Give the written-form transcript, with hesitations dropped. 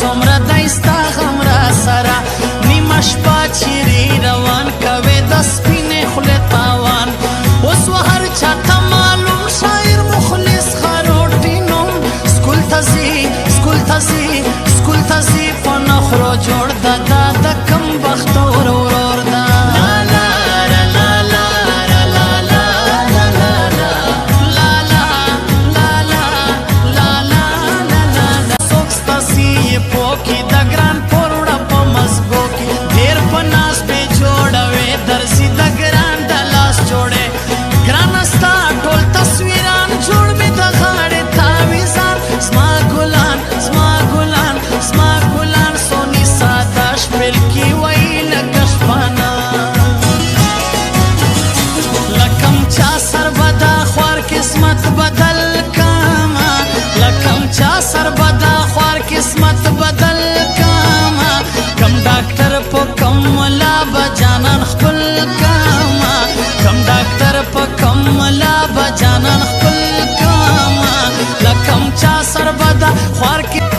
څومره دی ستا غم را سره نیمه شپه چیرې روان کوې د سپینې خولې تاوان اوس و هر چاته معلوم شاعر مخلص خروټي نوم سکول ته ځي په نخرو جوړ ده دا د کم بختور ورور ده قسمت بدل کاما کم ډاکټر په کم ملا بجانان خپل کاما کم ډاکټر په کم ملا بجانان خپل کاما لکم چا سر بدا خوار کې